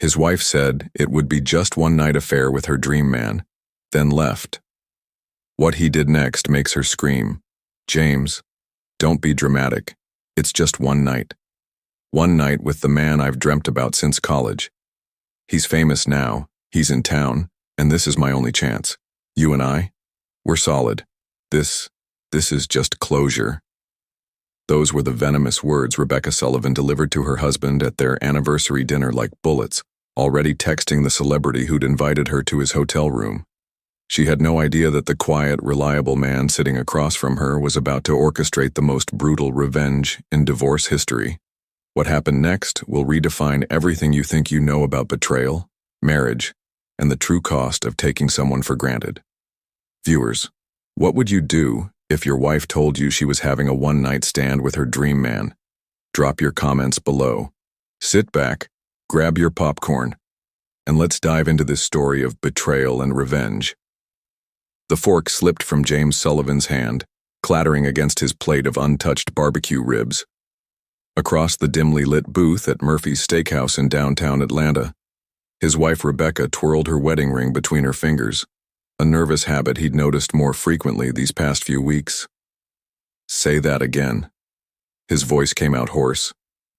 His wife said it would be just one night affair with her dream man, then left. What he did next makes her scream, "James, don't be dramatic. It's just one night. One night with the man I've dreamt about since college. He's famous now, he's in town, and this is my only chance. You and I? We're solid. This is just closure." Those were the venomous words Rebecca Sullivan delivered to her husband at their anniversary dinner like bullets, already texting the celebrity who'd invited her to his hotel room. She had no idea that the quiet, reliable man sitting across from her was about to orchestrate the most brutal revenge in divorce history. What happened next will redefine everything you think you know about betrayal, marriage, and the true cost of taking someone for granted. Viewers, what would you do if your wife told you she was having a one-night stand with her dream man? Drop your comments below. Sit back, grab your popcorn, and let's dive into this story of betrayal and revenge. The fork slipped from James Sullivan's hand, clattering against his plate of untouched barbecue ribs. Across the dimly lit booth at Murphy's Steakhouse in downtown Atlanta, his wife Rebecca twirled her wedding ring between her fingers, a nervous habit he'd noticed more frequently these past few weeks. "Say that again." His voice came out hoarse,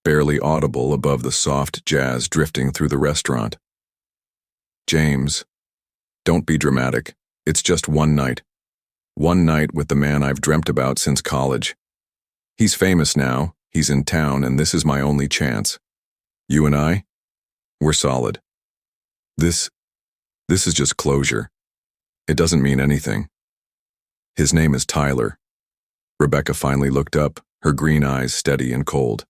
barely audible above the soft jazz drifting through the restaurant. "James, don't be dramatic. It's just one night. One night with the man I've dreamt about since college. He's famous now, he's in town, and this is my only chance. You and I? We're solid. This is just closure. It doesn't mean anything." "His name is Tyler." Rebecca finally looked up, her green eyes steady and cold.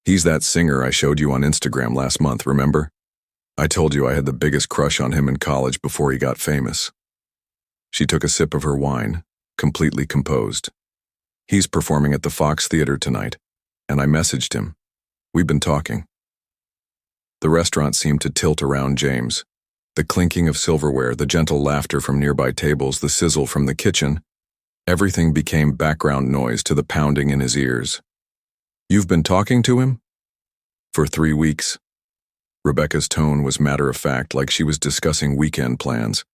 "He's that singer I showed you on Instagram last month, remember? I told you I had the biggest crush on him in college before he got famous." She took a sip of her wine, completely composed. "He's performing at the Fox Theater tonight, and I messaged him. We've been talking." The restaurant seemed to tilt around James. The clinking of silverware, the gentle laughter from nearby tables, the sizzle from the kitchen, everything became background noise to the pounding in his ears. "You've been talking to him?" "For 3 weeks." Rebecca's tone was matter-of-fact, like she was discussing weekend plans.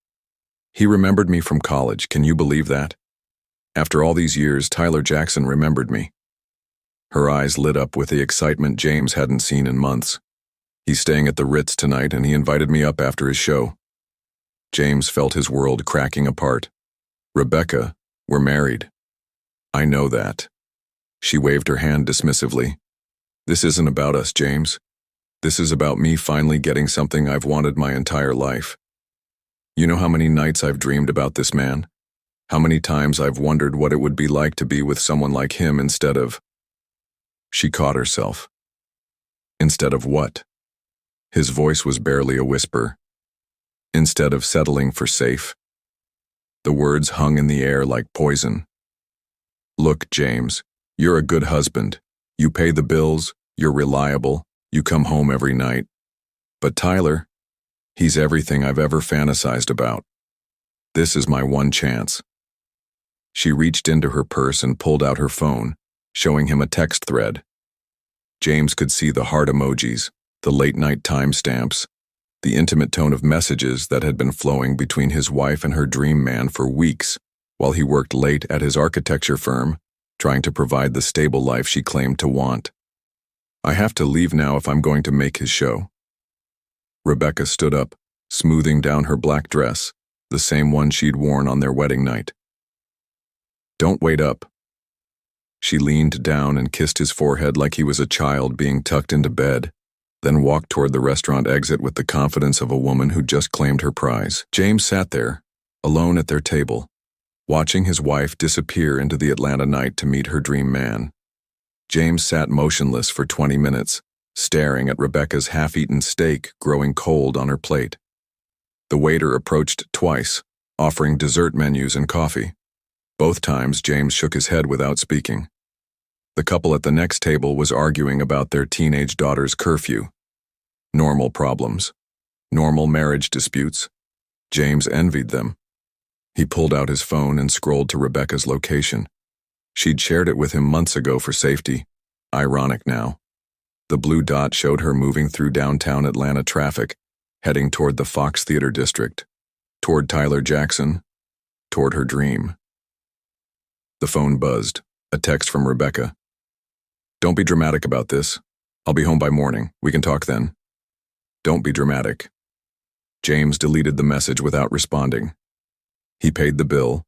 "He remembered me from college, can you believe that? After all these years, Tyler Jackson remembered me." Her eyes lit up with the excitement James hadn't seen in months. "He's staying at the Ritz tonight, and he invited me up after his show." James felt his world cracking apart. "Rebecca, we're married." "I know that." She waved her hand dismissively. "This isn't about us, James. This is about me finally getting something I've wanted my entire life. You know how many nights I've dreamed about this man? How many times I've wondered what it would be like to be with someone like him instead of—" She caught herself. Instead of what? His voice was barely a whisper. "Instead of settling for safe." The words hung in the air like poison. "Look, James, you're a good husband. You pay the bills, you're reliable, you come home every night. But Tyler, he's everything I've ever fantasized about. This is my one chance." She reached into her purse and pulled out her phone, showing him a text thread. James could see the heart emojis, the late-night timestamps, the intimate tone of messages that had been flowing between his wife and her dream man for weeks while he worked late at his architecture firm, trying to provide the stable life she claimed to want. "I have to leave now if I'm going to make his show." Rebecca stood up, smoothing down her black dress, the same one she'd worn on their wedding night. "Don't wait up." She leaned down and kissed his forehead like he was a child being tucked into bed, then walked toward the restaurant exit with the confidence of a woman who just claimed her prize. James sat there, alone at their table, watching his wife disappear into the Atlanta night to meet her dream man. James sat motionless for 20 minutes, staring at Rebecca's half-eaten steak growing cold on her plate. The waiter approached twice, offering dessert menus and coffee. Both times, James shook his head without speaking. The couple at the next table was arguing about their teenage daughter's curfew. Normal problems. Normal marriage disputes. James envied them. He pulled out his phone and scrolled to Rebecca's location. She'd shared it with him months ago for safety. Ironic now. The blue dot showed her moving through downtown Atlanta traffic, heading toward the Fox Theater district, toward Tyler Jackson, toward her dream. The phone buzzed, a text from Rebecca. "Don't be dramatic about this. I'll be home by morning. We can talk then." Don't be dramatic. James deleted the message without responding. He paid the bill,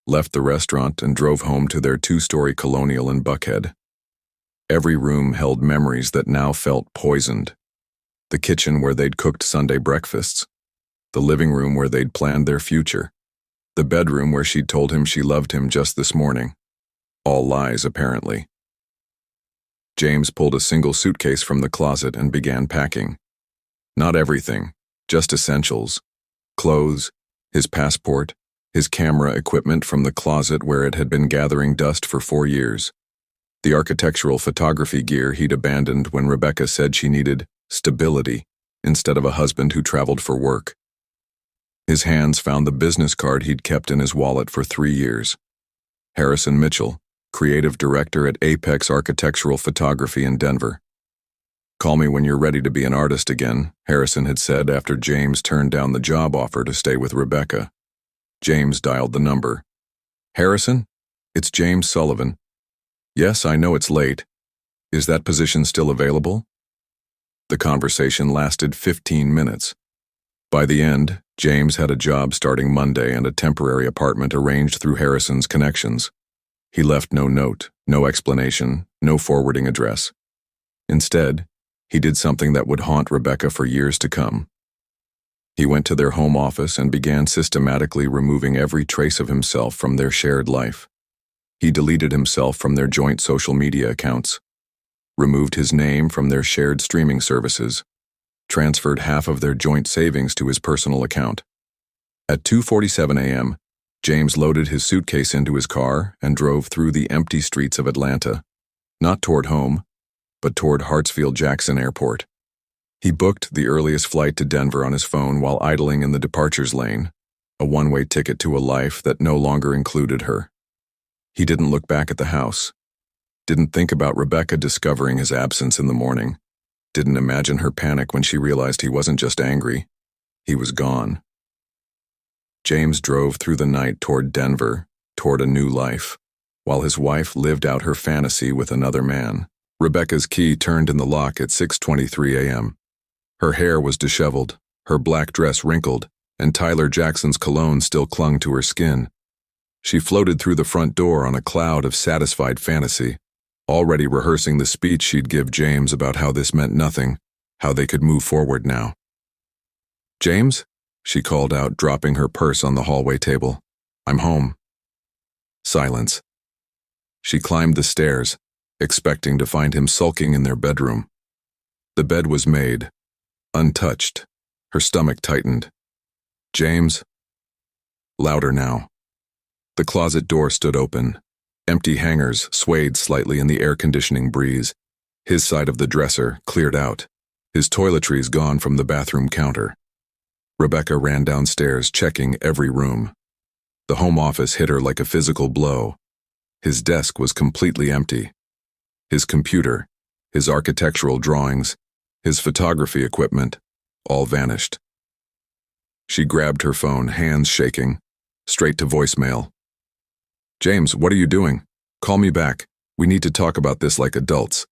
left the restaurant, and drove home to their two-story colonial in Buckhead. Every room held memories that now felt poisoned. The kitchen where they'd cooked Sunday breakfasts, the living room where they'd planned their future, the bedroom where she'd told him she loved him just this morning. All lies, apparently. James pulled a single suitcase from the closet and began packing. Not everything, just essentials. Clothes, his passport, his camera equipment from the closet where it had been gathering dust for 4 years. The architectural photography gear he'd abandoned when Rebecca said she needed stability instead of a husband who traveled for work. His hands found the business card he'd kept in his wallet for 3 years. Harrison Mitchell, creative director at Apex Architectural Photography in Denver. "Call me when you're ready to be an artist again," Harrison had said after James turned down the job offer to stay with Rebecca. James dialed the number. "Harrison? It's James Sullivan. Yes, I know it's late. Is that position still available?" The conversation lasted 15 minutes. By the end, James had a job starting Monday and a temporary apartment arranged through Harrison's connections. He left no note, no explanation, no forwarding address. Instead, he did something that would haunt Rebecca for years to come. He went to their home office and began systematically removing every trace of himself from their shared life. He deleted himself from their joint social media accounts, removed his name from their shared streaming services, transferred half of their joint savings to his personal account. At 2:47 a.m., James loaded his suitcase into his car and drove through the empty streets of Atlanta, not toward home, but toward Hartsfield-Jackson Airport. He booked the earliest flight to Denver on his phone while idling in the departures lane, a one-way ticket to a life that no longer included her. He didn't look back at the house, didn't think about Rebecca discovering his absence in the morning, didn't imagine her panic when she realized he wasn't just angry, he was gone. James drove through the night toward Denver, toward a new life, while his wife lived out her fantasy with another man. Rebecca's key turned in the lock at 6:23 a.m. Her hair was disheveled, her black dress wrinkled, and Tyler Jackson's cologne still clung to her skin. She floated through the front door on a cloud of satisfied fantasy, already rehearsing the speech she'd give James about how this meant nothing, how they could move forward now. "James?" she called out, dropping her purse on the hallway table. "I'm home." Silence. She climbed the stairs, expecting to find him sulking in their bedroom. The bed was made, untouched. Her stomach tightened. "James?" Louder now. The closet door stood open. Empty hangers swayed slightly in the air-conditioning breeze. His side of the dresser cleared out, his toiletries gone from the bathroom counter. Rebecca ran downstairs, checking every room. The home office hit her like a physical blow. His desk was completely empty. His computer, his architectural drawings, his photography equipment, all vanished. She grabbed her phone, hands shaking, straight to voicemail. "James, what are you doing? Call me back. We need to talk about this like adults."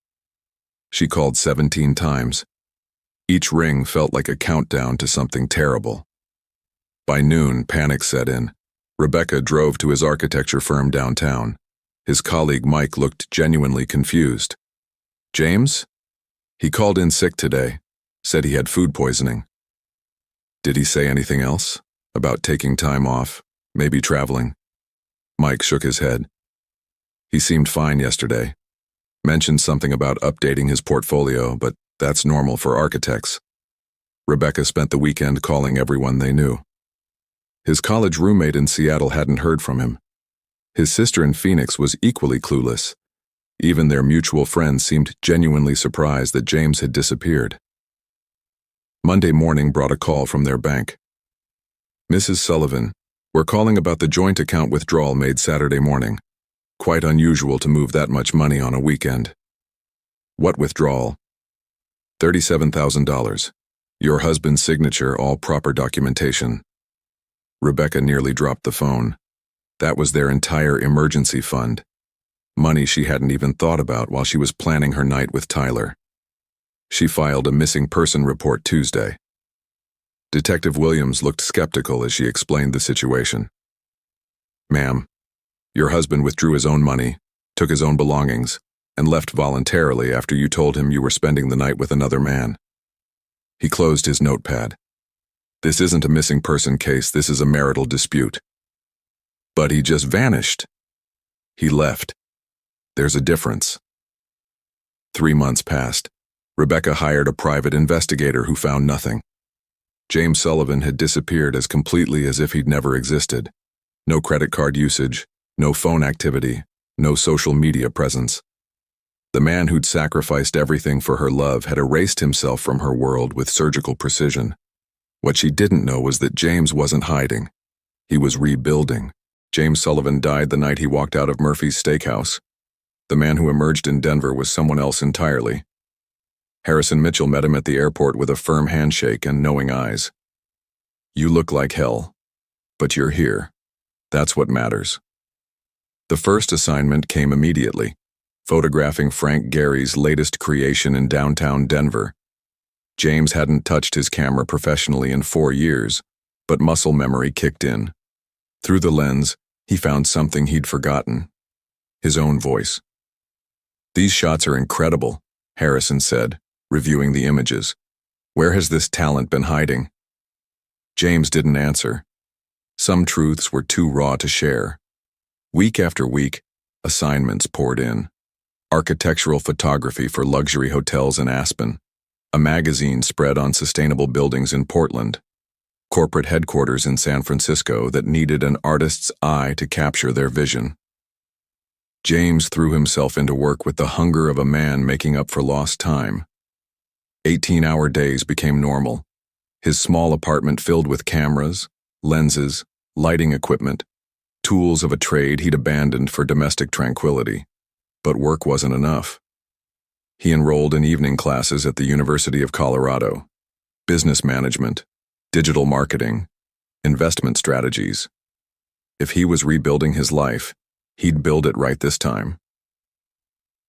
She called 17 times. Each ring felt like a countdown to something terrible. By noon, panic set in. Rebecca drove to his architecture firm downtown. His colleague Mike looked genuinely confused. "James?" "He called in sick today, said he had food poisoning." "Did he say anything else? About taking time off, maybe traveling?" Mike shook his head. "He seemed fine yesterday. Mentioned something about updating his portfolio, but that's normal for architects." Rebecca spent the weekend calling everyone they knew. His college roommate in Seattle hadn't heard from him. His sister in Phoenix was equally clueless. Even their mutual friends seemed genuinely surprised that James had disappeared. Monday morning brought a call from their bank. "Mrs. Sullivan, we're calling about the joint account withdrawal made Saturday morning. Quite unusual to move that much money on a weekend." "What withdrawal?" $37,000. Your husband's signature, all proper documentation. Rebecca nearly dropped the phone. That was their entire emergency fund. Money she hadn't even thought about while she was planning her night with Tyler. She filed a missing person report Tuesday. Detective Williams looked skeptical as she explained the situation. Ma'am, your husband withdrew his own money, took his own belongings, and left voluntarily after you told him you were spending the night with another man. He closed his notepad. This isn't a missing person case, this is a marital dispute. But he just vanished. He left. There's a difference. 3 months passed. Rebecca hired a private investigator who found nothing. James Sullivan had disappeared as completely as if he'd never existed. No credit card usage, no phone activity, no social media presence. The man who'd sacrificed everything for her love had erased himself from her world with surgical precision. What she didn't know was that James wasn't hiding. He was rebuilding. James Sullivan died the night he walked out of Murphy's Steakhouse. The man who emerged in Denver was someone else entirely. Harrison Mitchell met him at the airport with a firm handshake and knowing eyes. You look like hell, but you're here. That's what matters. The first assignment came immediately, photographing Frank Gary's latest creation in downtown Denver. James hadn't touched his camera professionally in 4 years, but muscle memory kicked in. Through the lens, he found something he'd forgotten. His own voice. These shots are incredible, Harrison said, reviewing the images. Where has this talent been hiding? James didn't answer. Some truths were too raw to share. Week after week, assignments poured in. Architectural photography for luxury hotels in Aspen. A magazine spread on sustainable buildings in Portland. Corporate headquarters in San Francisco that needed an artist's eye to capture their vision. James threw himself into work with the hunger of a man making up for lost time. 18-hour days became normal. His small apartment filled with cameras, lenses, lighting equipment, tools of a trade he'd abandoned for domestic tranquility. But work wasn't enough. He enrolled in evening classes at the University of Colorado. Business management, digital marketing, investment strategies. If he was rebuilding his life, he'd build it right this time.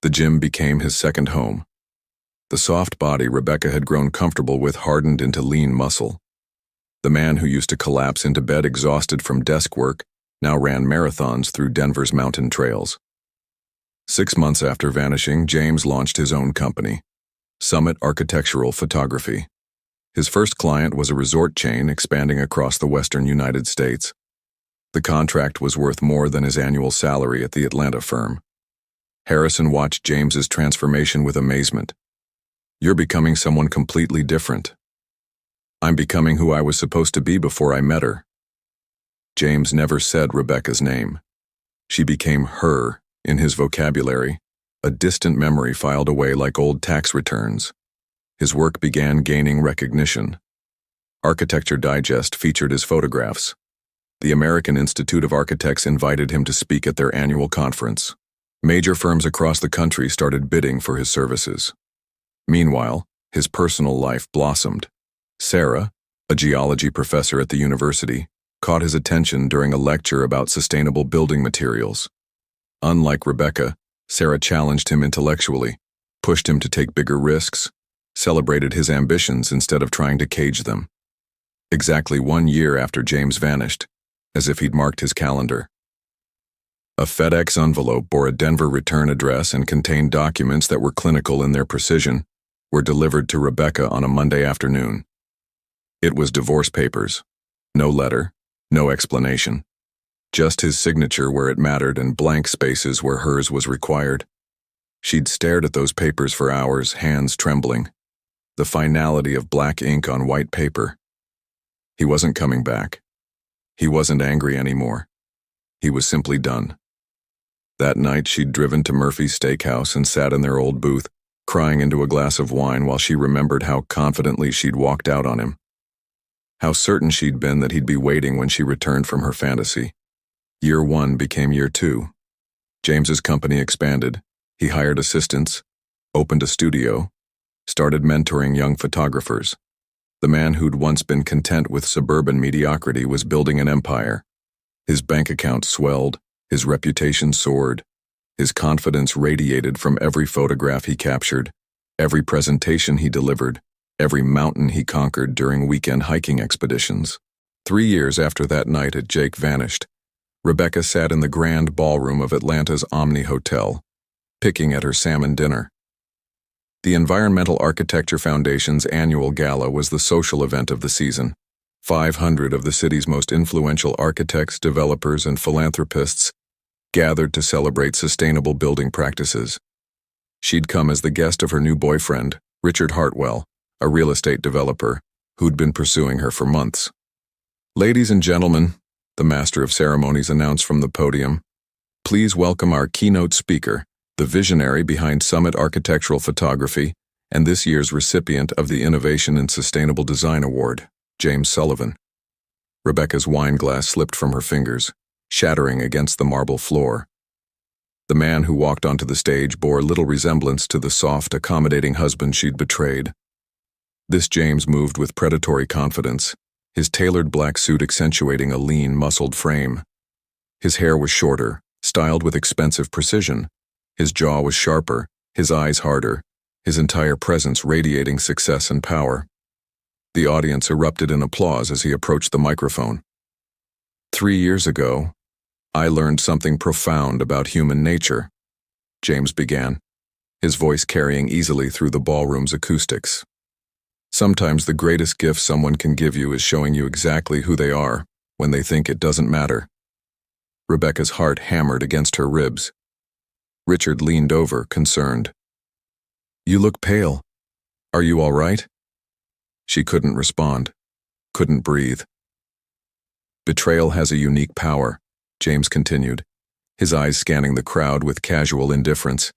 The gym became his second home. The soft body Rebecca had grown comfortable with hardened into lean muscle. The man who used to collapse into bed exhausted from desk work now ran marathons through Denver's mountain trails. 6 months after vanishing, James launched his own company, Summit Architectural Photography. His first client was a resort chain expanding across the western United States. The contract was worth more than his annual salary at the Atlanta firm. Harrison watched James's transformation with amazement. You're becoming someone completely different. I'm becoming who I was supposed to be before I met her. James never said Rebecca's name. She became her in his vocabulary, a distant memory filed away like old tax returns. His work began gaining recognition. Architecture Digest featured his photographs. The American Institute of Architects invited him to speak at their annual conference. Major firms across the country started bidding for his services. Meanwhile, his personal life blossomed. Sarah, a geology professor at the university, caught his attention during a lecture about sustainable building materials. Unlike Rebecca, Sarah challenged him intellectually, pushed him to take bigger risks, celebrated his ambitions instead of trying to cage them. Exactly 1 year after James vanished, as if he'd marked his calendar. A FedEx envelope bore a Denver return address and contained documents that were clinical in their precision, were delivered to Rebecca on a Monday afternoon. It was divorce papers. No letter, no explanation. Just his signature where it mattered and blank spaces where hers was required. She'd stared at those papers for hours, hands trembling. The finality of black ink on white paper. He wasn't coming back. He wasn't angry anymore. He was simply done. That night she'd driven to Murphy's Steakhouse and sat in their old booth, crying into a glass of wine while she remembered how confidently she'd walked out on him. How certain she'd been that he'd be waiting when she returned from her fantasy. Year 1 became year 2. James's company expanded. He hired assistants, opened a studio, started mentoring young photographers. The man who'd once been content with suburban mediocrity was building an empire. His bank account swelled, his reputation soared, his confidence radiated from every photograph he captured, every presentation he delivered, every mountain he conquered during weekend hiking expeditions. 3 years after that night at Jake vanished, Rebecca sat in the grand ballroom of Atlanta's Omni Hotel, picking at her salmon dinner. The Environmental Architecture Foundation's annual gala was the social event of the season. 500 of the city's most influential architects, developers, and philanthropists gathered to celebrate sustainable building practices. She'd come as the guest of her new boyfriend, Richard Hartwell, a real estate developer who'd been pursuing her for months. "Ladies and gentlemen," the master of ceremonies announced from the podium, "please welcome our keynote speaker, the visionary behind Summit Architectural Photography and this year's recipient of the Innovation in Sustainable Design Award, James Sullivan." Rebecca's wine glass slipped from her fingers, shattering against the marble floor. The man who walked onto the stage bore little resemblance to the soft, accommodating husband she'd betrayed. This James moved with predatory confidence, his tailored black suit accentuating a lean, muscled frame. His hair was shorter, styled with expensive precision. His jaw was sharper, his eyes harder, his entire presence radiating success and power. The audience erupted in applause as he approached the microphone. 3 years ago, I learned something profound about human nature, James began, his voice carrying easily through the ballroom's acoustics. Sometimes the greatest gift someone can give you is showing you exactly who they are when they think it doesn't matter. Rebecca's heart hammered against her ribs. Richard leaned over, concerned. "You look pale. Are you all right?" She couldn't respond, couldn't breathe. "Betrayal has a unique power," James continued, his eyes scanning the crowd with casual indifference.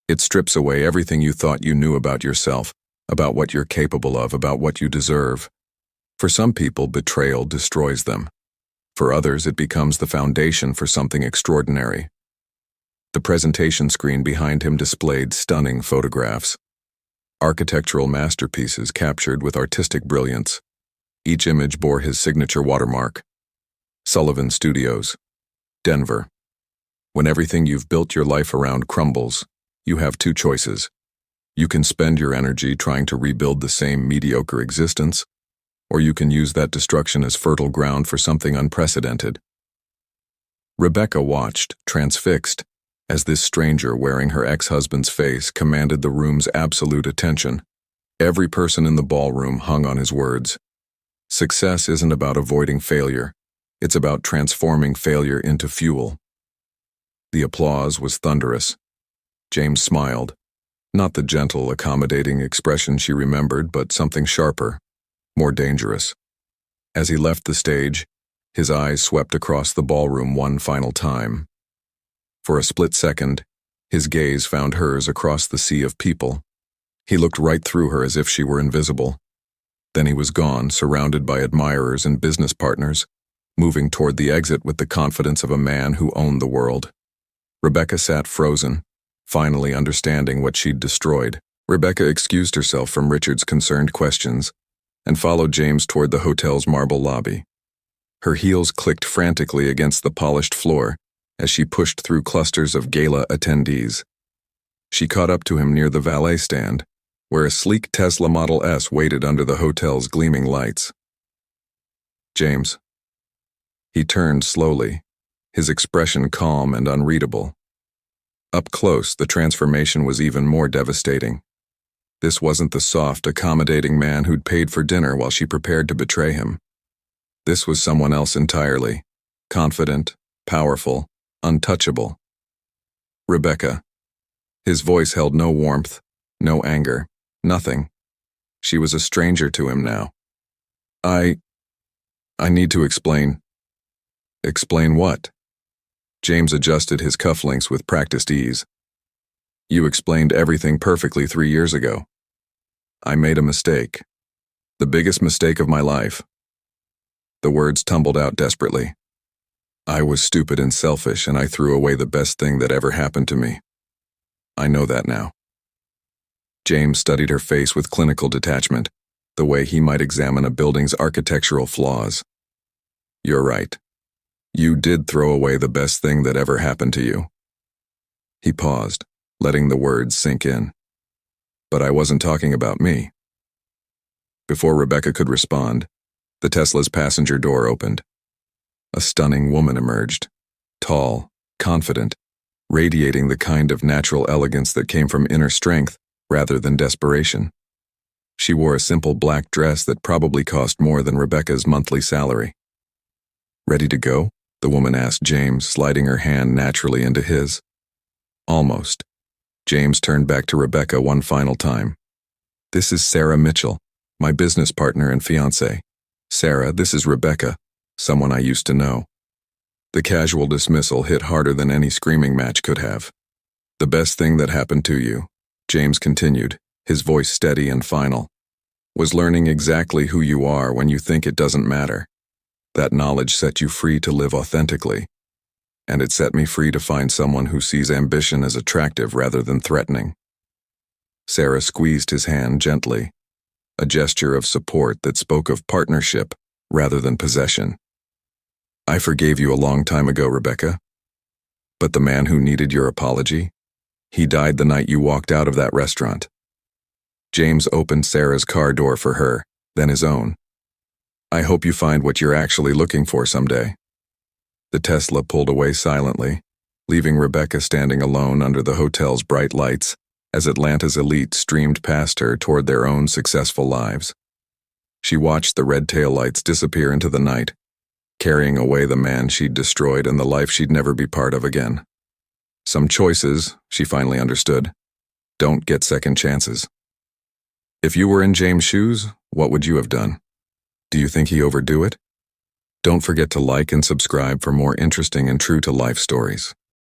"It strips away everything you thought you knew about yourself, about what you're capable of, about what you deserve. For some people, betrayal destroys them. For others, it becomes the foundation for something extraordinary." The presentation screen behind him displayed stunning photographs. Architectural masterpieces captured with artistic brilliance. Each image bore his signature watermark. Sullivan Studios, Denver. When everything you've built your life around crumbles, you have two choices. You can spend your energy trying to rebuild the same mediocre existence, or you can use that destruction as fertile ground for something unprecedented. Rebecca watched, transfixed, as this stranger wearing her ex-husband's face commanded the room's absolute attention. Every person in the ballroom hung on his words. Success isn't about avoiding failure. It's about transforming failure into fuel. The applause was thunderous. James smiled. Not the gentle, accommodating expression she remembered, but something sharper, more dangerous. As he left the stage, his eyes swept across the ballroom one final time. For a split second, his gaze found hers across the sea of people. He looked right through her as if she were invisible. Then he was gone, surrounded by admirers and business partners, moving toward the exit with the confidence of a man who owned the world. Rebecca sat frozen, finally understanding what she'd destroyed. Rebecca excused herself from Richard's concerned questions and followed James toward the hotel's marble lobby. Her heels clicked frantically against the polished floor as she pushed through clusters of gala attendees. She caught up to him near the valet stand, where a sleek Tesla Model S waited under the hotel's gleaming lights. "James." He turned slowly, his expression calm and unreadable. Up close, the transformation was even more devastating. This wasn't the soft, accommodating man who'd paid for dinner while she prepared to betray him. This was someone else entirely, confident, powerful, untouchable. "Rebecca." His voice held no warmth, no anger, nothing. She was a stranger to him now. I need to explain." "Explain what?" James adjusted his cufflinks with practiced ease. "You explained everything perfectly 3 years ago. I made a mistake. The biggest mistake of my life." The words tumbled out desperately. "I was stupid and selfish, and I threw away the best thing that ever happened to me. I know that now." James studied her face with clinical detachment, the way he might examine a building's architectural flaws. You're right. You did throw away the best thing that ever happened to you. He paused, letting the words sink in. But I wasn't talking about me. Before Rebecca could respond, the Tesla's passenger door opened. A stunning woman emerged, tall, confident, radiating the kind of natural elegance that came from inner strength rather than desperation. She wore a simple black dress that probably cost more than Rebecca's monthly salary. Ready to go? The woman asked James, sliding her hand naturally into his. Almost. James turned back to Rebecca one final time. This is Sarah Mitchell, my business partner and fiancée. Sarah, this is Rebecca, someone I used to know. The casual dismissal hit harder than any screaming match could have. The best thing that happened to you, James continued, his voice steady and final, was learning exactly who you are when you think it doesn't matter. That knowledge set you free to live authentically. And it set me free to find someone who sees ambition as attractive rather than threatening. Sarah squeezed his hand gently, a gesture of support that spoke of partnership rather than possession. I forgave you a long time ago, Rebecca. But the man who needed your apology? He died the night you walked out of that restaurant. James opened Sarah's car door for her, then his own. I hope you find what you're actually looking for someday. The Tesla pulled away silently, leaving Rebecca standing alone under the hotel's bright lights as Atlanta's elite streamed past her toward their own successful lives. She watched the red taillights disappear into the night, carrying away the man she'd destroyed and the life she'd never be part of again. Some choices, she finally understood, don't get second chances. If you were in James' shoes, what would you have done? Do you think he overdo it? Don't forget to like and subscribe for more interesting and true-to-life stories.